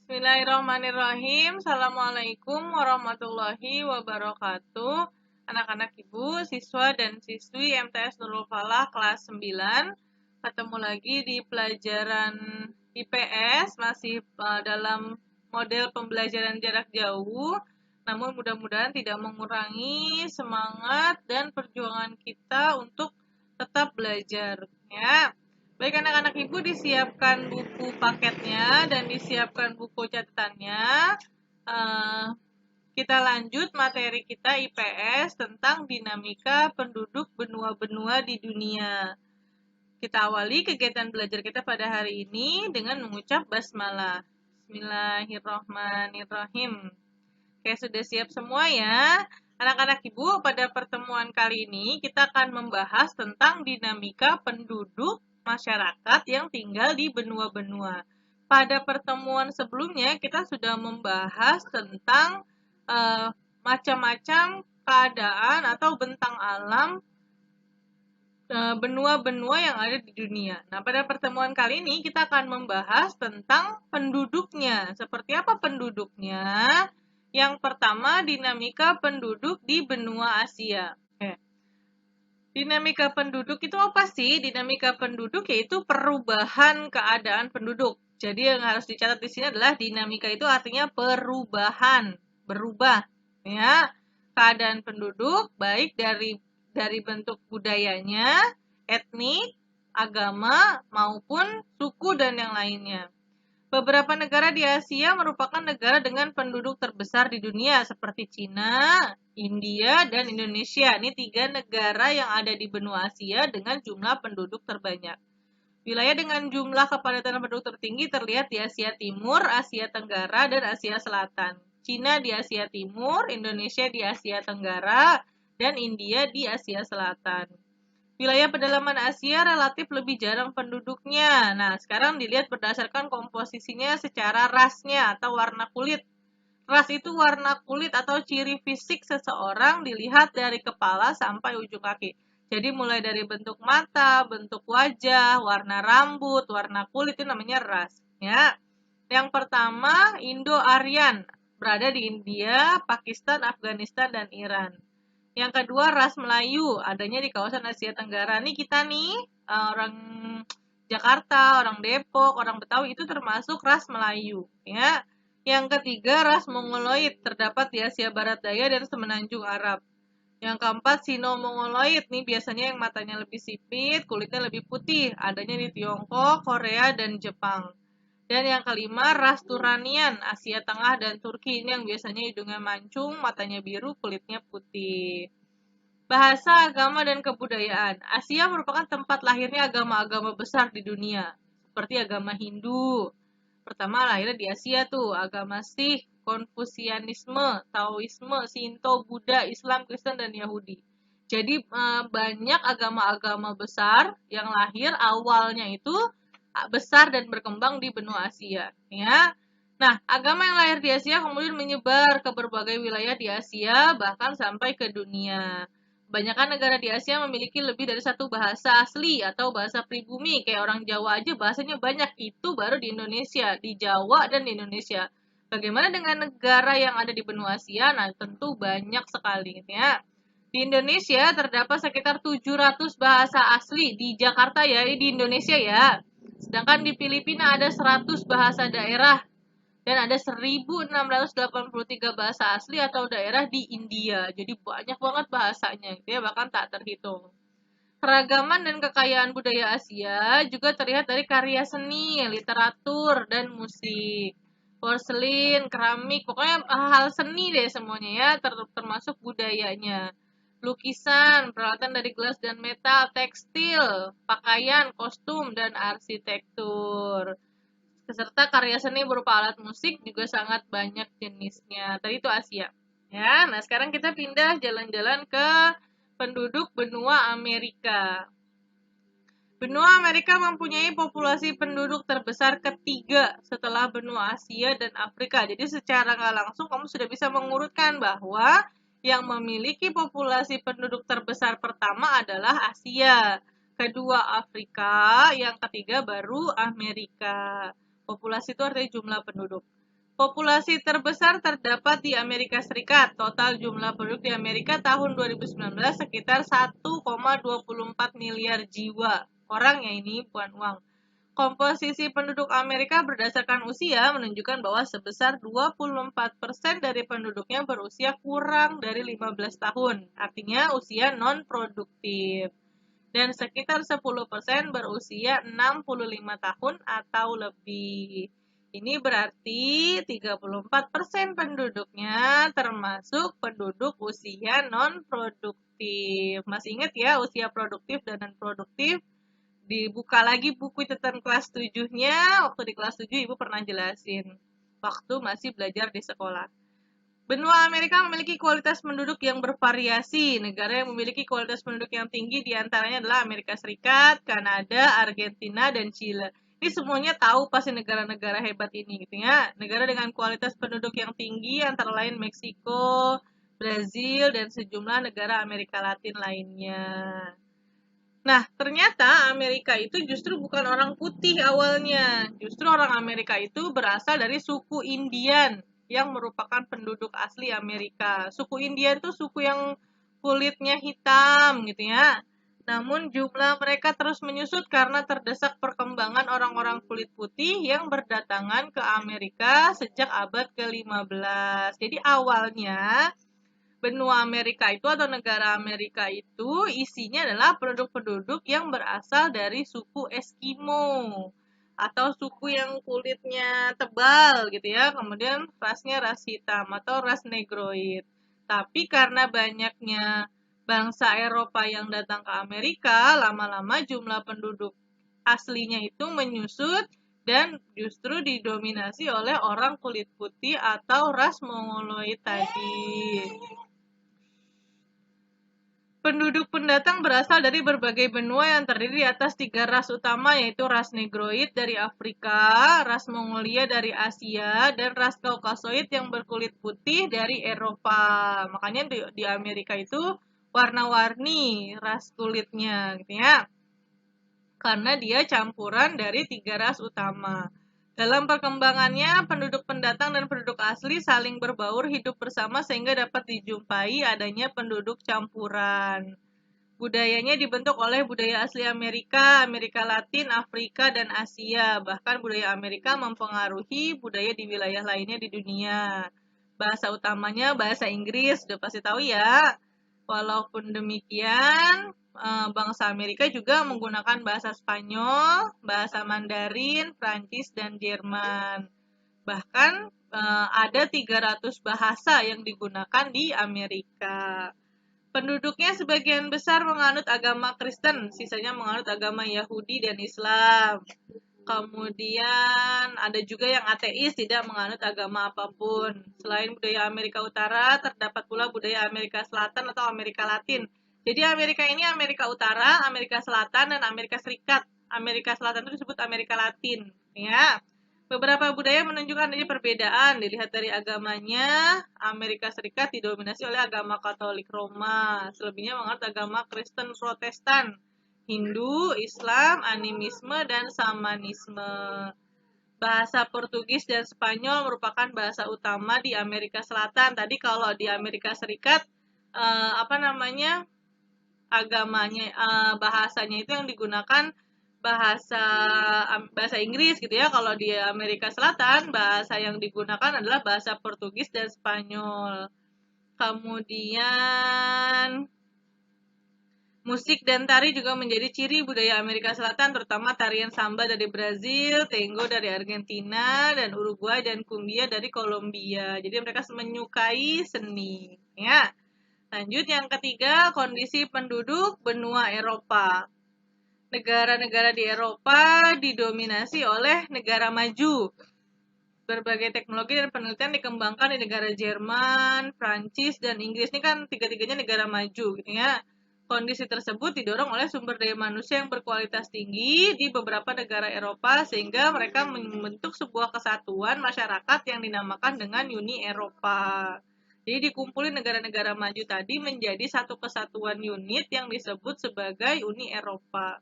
Bismillahirrahmanirrahim. Assalamualaikum warahmatullahi wabarakatuh. Anak-anak ibu, siswa dan siswi MTS Nurul Falah kelas 9. Ketemu lagi di pelajaran IPS, masih dalam model pembelajaran jarak jauh. Namun mudah-mudahan tidak mengurangi semangat dan perjuangan kita untuk tetap belajar. Ya. Baik anak-anak ibu, disiapkan buku paketnya dan disiapkan buku catatannya. Kita lanjut materi kita IPS tentang dinamika penduduk benua-benua di dunia. Kita awali kegiatan belajar kita pada hari ini dengan mengucap basmalah. Bismillahirrahmanirrahim. Oke, sudah siap semua ya? Anak-anak ibu, pada pertemuan kali ini kita akan membahas tentang dinamika penduduk masyarakat yang tinggal di benua-benua. Pada pertemuan sebelumnya kita sudah membahas tentang macam-macam keadaan atau bentang alam benua-benua yang ada di dunia. Nah, pada pertemuan kali ini kita akan membahas tentang penduduknya. Seperti apa penduduknya? Yang pertama, dinamika penduduk di benua Asia. Dinamika penduduk itu apa sih? Dinamika penduduk yaitu perubahan keadaan penduduk. Jadi yang harus dicatat di sini adalah dinamika itu artinya perubahan, berubah, ya. Keadaan penduduk baik dari bentuk budayanya, etnik, agama maupun suku dan yang lainnya. Beberapa negara di Asia merupakan negara dengan penduduk terbesar di dunia seperti Cina, India, dan Indonesia. Ini 3 negara yang ada di benua Asia dengan jumlah penduduk terbanyak. Wilayah dengan jumlah kepadatan penduduk tertinggi terlihat di Asia Timur, Asia Tenggara, dan Asia Selatan. Cina di Asia Timur, Indonesia di Asia Tenggara, dan India di Asia Selatan. Wilayah pedalaman Asia relatif lebih jarang penduduknya. Nah, sekarang dilihat berdasarkan komposisinya secara rasnya atau warna kulit. Ras itu warna kulit atau ciri fisik seseorang dilihat dari kepala sampai ujung kaki. Jadi mulai dari bentuk mata, bentuk wajah, warna rambut, warna kulit itu namanya ras. Ya. Yang pertama, Indo-Aryan, berada di India, Pakistan, Afghanistan, dan Iran. Yang kedua, ras Melayu, adanya di kawasan Asia Tenggara. Nih kita nih, orang Jakarta, orang Depok, orang Betawi itu termasuk ras Melayu. Ya. Yang ketiga, ras Mongoloid, terdapat di Asia Barat Daya dan Semenanjung Arab. Yang keempat, Sino-Mongoloid, nih biasanya yang matanya lebih sipit, kulitnya lebih putih, adanya di Tiongkok, Korea, dan Jepang. Dan yang kelima, ras Turanian, Asia Tengah dan Turki. Ini yang biasanya hidungnya mancung, matanya biru, kulitnya putih. Bahasa, agama, dan kebudayaan. Asia merupakan tempat lahirnya agama-agama besar di dunia, seperti agama Hindu. Pertama lahirnya di Asia tuh, agama Sikh, Konfusianisme, Taoisme, Shinto, Buddha, Islam, Kristen, dan Yahudi. Jadi banyak agama-agama besar yang lahir awalnya itu besar dan berkembang di benua Asia, ya. Nah, agama yang lahir di Asia kemudian menyebar ke berbagai wilayah di Asia, bahkan sampai ke dunia. Kebanyakan negara di Asia memiliki lebih dari satu bahasa asli atau bahasa pribumi. Kayak orang Jawa aja bahasanya banyak, itu baru di Indonesia, di Jawa dan di Indonesia. Bagaimana dengan negara yang ada di benua Asia? Nah, tentu banyak sekali, ya. Di Indonesia terdapat sekitar 700 bahasa asli di Jakarta ya, di Indonesia ya. Sedangkan di Filipina ada 100 bahasa daerah dan ada 1683 bahasa asli atau daerah di India. Jadi banyak banget bahasanya, gitu ya, bahkan tak terhitung. Keragaman dan kekayaan budaya Asia juga terlihat dari karya seni, literatur, dan musik. Porselin, keramik, pokoknya hal seni deh semuanya ya, termasuk budayanya. Lukisan, peralatan dari gelas dan metal, tekstil, pakaian, kostum, dan arsitektur. Serta karya seni berupa alat musik juga sangat banyak jenisnya. Tadi itu Asia. Ya, nah sekarang kita pindah jalan-jalan ke penduduk benua Amerika. Benua Amerika mempunyai populasi penduduk terbesar ketiga setelah benua Asia dan Afrika. Jadi secara nggak langsung kamu sudah bisa mengurutkan bahwa yang memiliki populasi penduduk terbesar pertama adalah Asia, kedua Afrika, yang ketiga baru Amerika. Populasi itu artinya jumlah penduduk. Populasi terbesar terdapat di Amerika Serikat. Total jumlah penduduk di Amerika tahun 2019 sekitar 1,24 miliar jiwa. Orang ya ini, bukan uang. Komposisi penduduk Amerika berdasarkan usia menunjukkan bahwa sebesar 24% dari penduduknya berusia kurang dari 15 tahun. Artinya usia non-produktif. Dan sekitar 10% berusia 65 tahun atau lebih. Ini berarti 34% penduduknya termasuk penduduk usia non-produktif. Masih ingat ya usia produktif dan non-produktif? Dibuka lagi buku tentang kelas 7-nya. Waktu di kelas 7 Ibu pernah jelasin. Waktu masih belajar di sekolah. Benua Amerika memiliki kualitas penduduk yang bervariasi. Negara yang memiliki kualitas penduduk yang tinggi diantaranya adalah Amerika Serikat, Kanada, Argentina, dan Chile. Ini semuanya tahu pasti negara-negara hebat ini gitu ya. Negara dengan kualitas penduduk yang tinggi antara lain Meksiko, Brazil, dan sejumlah negara Amerika Latin lainnya. Nah, ternyata Amerika itu justru bukan orang putih awalnya. Justru orang Amerika itu berasal dari suku Indian yang merupakan penduduk asli Amerika. Suku Indian itu suku yang kulitnya hitam gitu ya. Namun jumlah mereka terus menyusut karena terdesak perkembangan orang-orang kulit putih yang berdatangan ke Amerika sejak abad ke-15. Jadi awalnya benua Amerika itu atau negara Amerika itu isinya adalah penduduk-penduduk yang berasal dari suku Eskimo atau suku yang kulitnya tebal gitu ya. Kemudian rasnya ras hitam atau ras negroid. Tapi karena banyaknya bangsa Eropa yang datang ke Amerika, lama-lama jumlah penduduk aslinya itu menyusut dan justru didominasi oleh orang kulit putih atau ras Mongoloid tadi. Penduduk pendatang berasal dari berbagai benua yang terdiri atas 3 ras utama, yaitu ras Negroid dari Afrika, ras Mongolia dari Asia, dan ras Kaukasoid yang berkulit putih dari Eropa. Makanya di Amerika itu warna-warni ras kulitnya gitu ya. Karena dia campuran dari 3 ras utama. Dalam perkembangannya, penduduk pendatang dan penduduk asli saling berbaur hidup bersama sehingga dapat dijumpai adanya penduduk campuran. Budayanya dibentuk oleh budaya asli Amerika, Amerika Latin, Afrika, dan Asia. Bahkan budaya Amerika mempengaruhi budaya di wilayah lainnya di dunia. Bahasa utamanya bahasa Inggris, udah pasti tahu ya. Walaupun demikian, bangsa Amerika juga menggunakan bahasa Spanyol, bahasa Mandarin, Prancis, dan Jerman. Bahkan ada 300 bahasa yang digunakan di Amerika. Penduduknya sebagian besar menganut agama Kristen, sisanya menganut agama Yahudi dan Islam. Kemudian ada juga yang ateis, tidak menganut agama apapun. Selain budaya Amerika Utara, terdapat pula budaya Amerika Selatan atau Amerika Latin. Jadi Amerika ini Amerika Utara, Amerika Selatan, dan Amerika Serikat. Amerika Selatan itu disebut Amerika Latin. Ya. Beberapa budaya menunjukkan adanya perbedaan. Dilihat dari agamanya, Amerika Serikat didominasi oleh agama Katolik Roma. Selebihnya menganut agama Kristen Protestan, Hindu, Islam, animisme, dan Shamanisme. Bahasa Portugis dan Spanyol merupakan bahasa utama di Amerika Selatan. Tadi kalau di Amerika Serikat, agamanya, bahasanya itu yang digunakan bahasa Inggris gitu ya. Kalau di Amerika Selatan, bahasa yang digunakan adalah bahasa Portugis dan Spanyol. Kemudian musik dan tari juga menjadi ciri budaya Amerika Selatan, terutama tarian samba dari Brazil, tango dari Argentina, dan Uruguay dan cumbia dari Kolombia. Jadi mereka menyukai seni. Ya. Lanjut yang ketiga, kondisi penduduk benua Eropa. Negara-negara di Eropa didominasi oleh negara maju. Berbagai teknologi dan penelitian dikembangkan di negara Jerman, Prancis, dan Inggris. Ini kan tiga-tiganya negara maju gitu ya. Kondisi tersebut didorong oleh sumber daya manusia yang berkualitas tinggi di beberapa negara Eropa sehingga mereka membentuk sebuah kesatuan masyarakat yang dinamakan dengan Uni Eropa. Jadi dikumpulin negara-negara maju tadi menjadi satu kesatuan unit yang disebut sebagai Uni Eropa.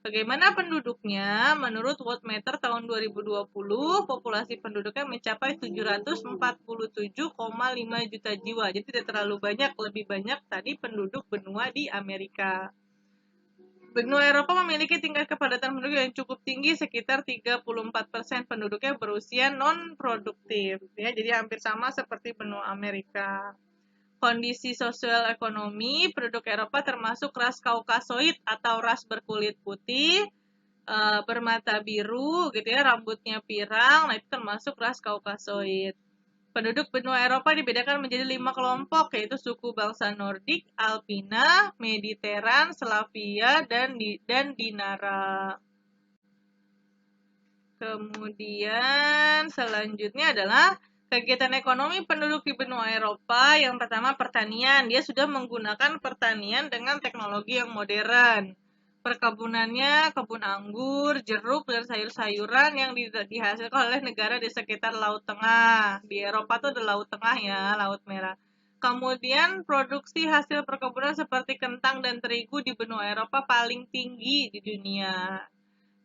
Bagaimana penduduknya? Menurut Worldmeter tahun 2020, populasi penduduknya mencapai 747,5 juta jiwa. Jadi tidak terlalu banyak, lebih banyak tadi penduduk benua di Amerika. Benua Eropa memiliki tingkat kepadatan penduduk yang cukup tinggi, sekitar 34% penduduknya berusia non-produktif. Ya, jadi hampir sama seperti benua Amerika. Kondisi sosial ekonomi, penduduk Eropa termasuk ras Kaukasoid atau ras berkulit putih, bermata biru, gitu ya, rambutnya pirang, nah itu termasuk ras Kaukasoid. Penduduk benua Eropa dibedakan menjadi 5 kelompok, yaitu suku bangsa Nordik, Alpina, Mediteran, Slavia, dan Dinara. Kemudian selanjutnya adalah kegiatan ekonomi penduduk di benua Eropa. Yang pertama pertanian. Dia sudah menggunakan pertanian dengan teknologi yang modern. Perkebunannya kebun anggur, jeruk, dan sayur-sayuran yang dihasilkan oleh negara di sekitar Laut Tengah. Di Eropa tuh ada Laut Tengah ya, Laut Merah. Kemudian produksi hasil perkebunan seperti kentang dan terigu di benua Eropa paling tinggi di dunia.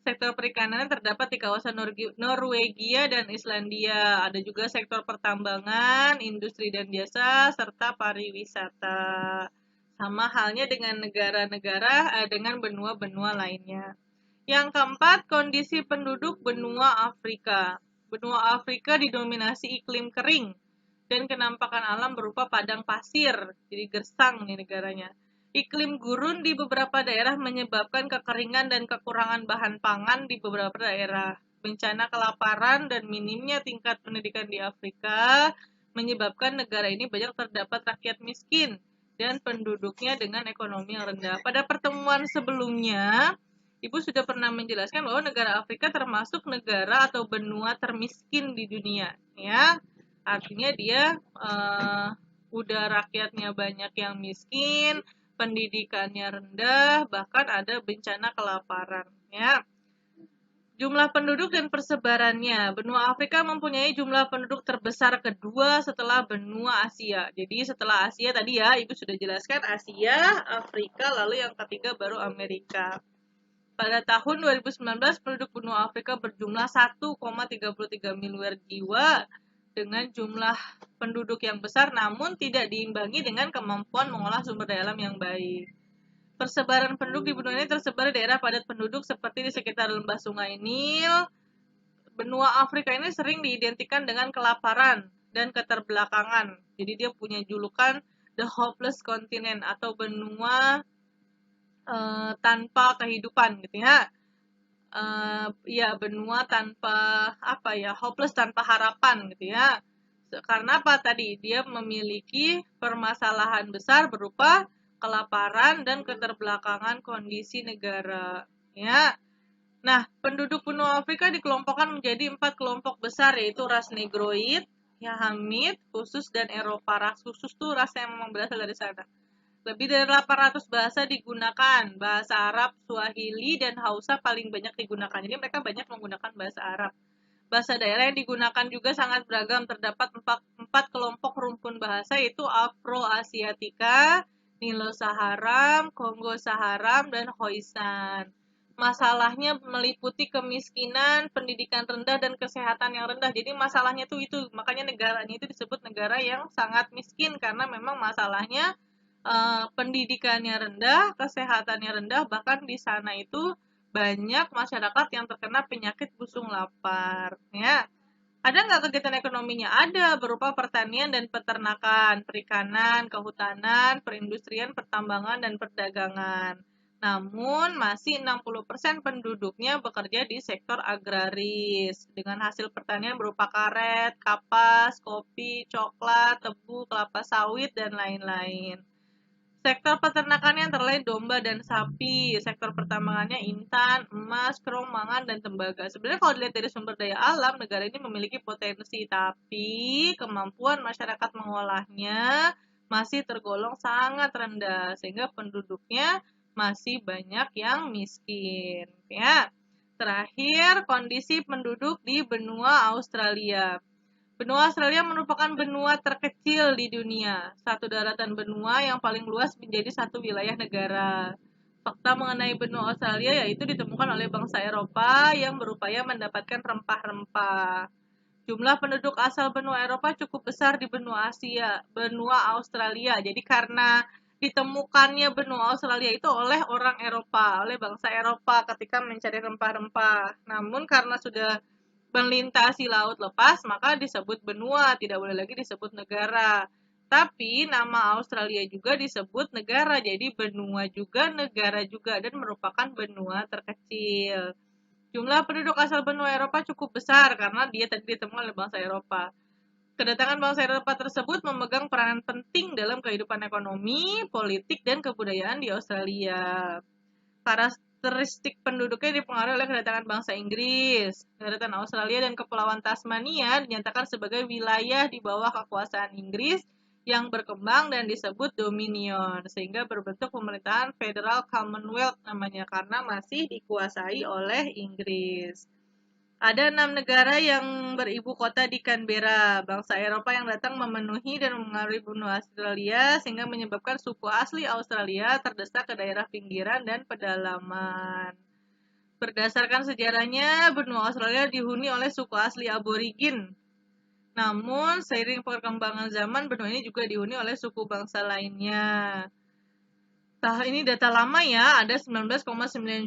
Sektor perikanan terdapat di kawasan Norwegia dan Islandia. Ada juga sektor pertambangan, industri dan jasa, serta pariwisata. Sama halnya dengan negara-negara dengan benua-benua lainnya. Yang keempat, kondisi penduduk benua Afrika. Benua Afrika didominasi iklim kering dan kenampakan alam berupa padang pasir. Jadi gersang nih negaranya. Iklim gurun di beberapa daerah menyebabkan kekeringan dan kekurangan bahan pangan di beberapa daerah. Bencana kelaparan dan minimnya tingkat pendidikan di Afrika menyebabkan negara ini banyak terdapat rakyat miskin dan penduduknya dengan ekonomi yang rendah. Pada pertemuan sebelumnya, Ibu sudah pernah menjelaskan bahwa negara Afrika termasuk negara atau benua termiskin di dunia, ya. Artinya dia udah rakyatnya banyak yang miskin, pendidikannya rendah, bahkan ada bencana kelaparan, ya. Jumlah penduduk dan persebarannya. Benua Afrika mempunyai jumlah penduduk terbesar kedua setelah benua Asia. Jadi setelah Asia tadi ya, Ibu sudah jelaskan Asia, Afrika, lalu yang ketiga baru Amerika. Pada tahun 2019, penduduk benua Afrika berjumlah 1,33 miliar jiwa dengan jumlah penduduk yang besar, namun tidak diimbangi dengan kemampuan mengolah sumber daya alam yang baik. Persebaran penduduk di benua ini tersebar di daerah padat penduduk seperti di sekitar lembah Sungai Nil. Benua Afrika ini sering diidentikan dengan kelaparan dan keterbelakangan. Jadi dia punya julukan The Hopeless Continent atau benua tanpa kehidupan gitu ya. Ya benua tanpa hopeless, tanpa harapan gitu ya. Karena apa tadi? Dia memiliki permasalahan besar berupa kelaparan dan keterbelakangan kondisi negara, ya. Nah, penduduk benua Afrika dikelompokkan menjadi 4 kelompok besar, yaitu ras Negroid, ya, Hamid, khusus, dan Eropa. Ras khusus tuh ras yang memang berasal dari sana. Lebih dari 800 bahasa digunakan. Bahasa Arab, Swahili, dan Hausa paling banyak digunakan. Jadi mereka banyak menggunakan bahasa Arab. Bahasa daerah yang digunakan juga sangat beragam. Terdapat 4 kelompok rumpun bahasa, yaitu Afro-Asiatica, Nilo-Saharam, Kongo-Saharam, dan Khoisan. Masalahnya meliputi kemiskinan, pendidikan rendah, dan kesehatan yang rendah. Jadi masalahnya tuh itu. Makanya negaranya itu disebut negara yang sangat miskin, karena memang masalahnya pendidikannya rendah, kesehatannya rendah, bahkan di sana itu banyak masyarakat yang terkena penyakit busung lapar, ya. Ada nggak kegiatan ekonominya? Ada, berupa pertanian dan peternakan, perikanan, kehutanan, perindustrian, pertambangan, dan perdagangan. Namun, masih 60% penduduknya bekerja di sektor agraris, dengan hasil pertanian berupa karet, kapas, kopi, coklat, tebu, kelapa sawit, dan lain-lain. Sektor peternakannya antara lain domba dan sapi. Sektor pertambangannya intan, emas, kerong, mangan, dan tembaga. Sebenarnya kalau dilihat dari sumber daya alam, negara ini memiliki potensi, tapi kemampuan masyarakat mengolahnya masih tergolong sangat rendah, sehingga penduduknya masih banyak yang miskin. Ya. Terakhir, kondisi penduduk di benua Australia. Benua Australia merupakan benua terkecil di dunia. Satu daratan benua yang paling luas menjadi satu wilayah negara. Fakta mengenai benua Australia yaitu ditemukan oleh bangsa Eropa yang berupaya mendapatkan rempah-rempah. Jumlah penduduk asal benua Eropa cukup besar di benua Australia. Jadi karena ditemukannya benua Australia itu oleh orang Eropa, oleh bangsa Eropa ketika mencari rempah-rempah. Namun karena sudah melintasi laut lepas, maka disebut benua, tidak boleh lagi disebut negara. Tapi nama Australia juga disebut negara, jadi benua juga, negara juga, dan merupakan benua terkecil. Jumlah penduduk asal benua Eropa cukup besar karena dia tadi ditemukan oleh bangsa Eropa. Kedatangan bangsa Eropa tersebut memegang peranan penting dalam kehidupan ekonomi, politik, dan kebudayaan di Australia. Karakteristik penduduknya dipengaruhi oleh kedatangan bangsa Inggris. Daratan Australia dan Kepulauan Tasmania dinyatakan sebagai wilayah di bawah kekuasaan Inggris yang berkembang dan disebut Dominion, sehingga berbentuk pemerintahan Federal Commonwealth namanya karena masih dikuasai oleh Inggris. Ada 6 negara yang beribu kota di Canberra. Bangsa Eropa yang datang memenuhi dan mengaruhi benua Australia sehingga menyebabkan suku asli Australia terdesak ke daerah pinggiran dan pedalaman. Berdasarkan sejarahnya, benua Australia dihuni oleh suku asli aborigin. Namun, seiring perkembangan zaman, benua ini juga dihuni oleh suku bangsa lainnya. Ini data lama ya, ada 19,9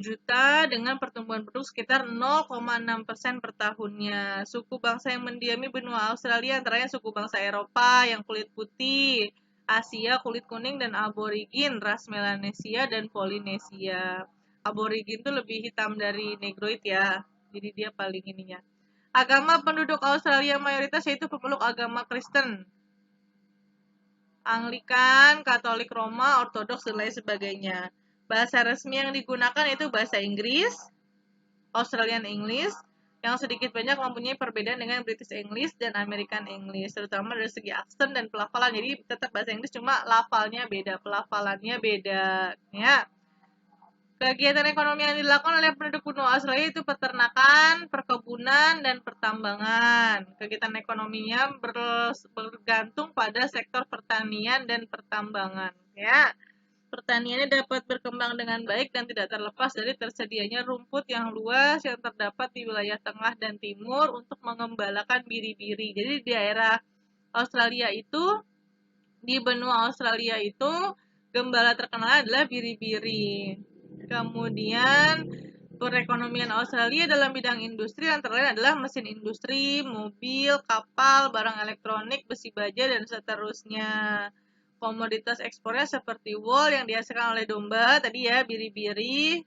juta dengan pertumbuhan penduduk sekitar 0,6% per tahunnya. Suku bangsa yang mendiami benua Australia antaranya suku bangsa Eropa yang kulit putih, Asia kulit kuning, dan aborigin ras Melanesia dan Polinesia. Aborigin tuh lebih hitam dari Negroid ya, jadi dia paling ininya. Agama penduduk Australia mayoritas yaitu pemeluk agama Kristen, Anglikan, Katolik Roma, Ortodoks, dan lain sebagainya. Bahasa resmi yang digunakan itu bahasa Inggris, Australian English, yang sedikit banyak mempunyai perbedaan dengan British English dan American English, terutama dari segi aksen dan pelafalan. Jadi tetap bahasa Inggris, cuma lafalnya beda, pelafalannya beda. Ya. Kegiatan ekonomi yang dilakukan oleh penduduk benua Australia itu peternakan, perkebunan, dan pertambangan. Kegiatan ekonominya bergantung pada sektor pertanian dan pertambangan. Ya, pertaniannya dapat berkembang dengan baik dan tidak terlepas dari tersedianya rumput yang luas yang terdapat di wilayah tengah dan timur untuk mengembalakan biri-biri. Jadi di daerah Australia itu, di benua Australia itu, gembala terkenal adalah biri-biri. Kemudian perekonomian Australia dalam bidang industri antara lain adalah mesin industri, mobil, kapal, barang elektronik, besi baja, dan seterusnya. Komoditas ekspornya seperti wool yang dihasilkan oleh domba, tadi ya, biri-biri.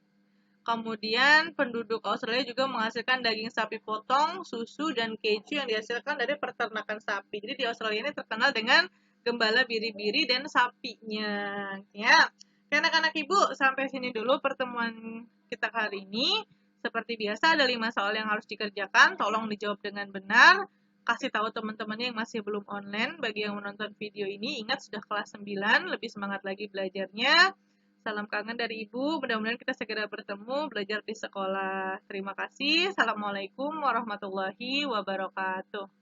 Kemudian penduduk Australia juga menghasilkan daging sapi potong, susu, dan keju yang dihasilkan dari peternakan sapi. Jadi di Australia ini terkenal dengan gembala biri-biri dan sapinya. Ya. Oke, anak-anak ibu, sampai sini dulu pertemuan kita hari ini. Seperti biasa, ada 5 soal yang harus dikerjakan. Tolong dijawab dengan benar. Kasih tahu teman-temannya yang masih belum online. Bagi yang menonton video ini, ingat sudah kelas 9, lebih semangat lagi belajarnya. Salam kangen dari Ibu. Mudah-mudahan kita segera bertemu belajar di sekolah. Terima kasih. Assalamualaikum warahmatullahi wabarakatuh.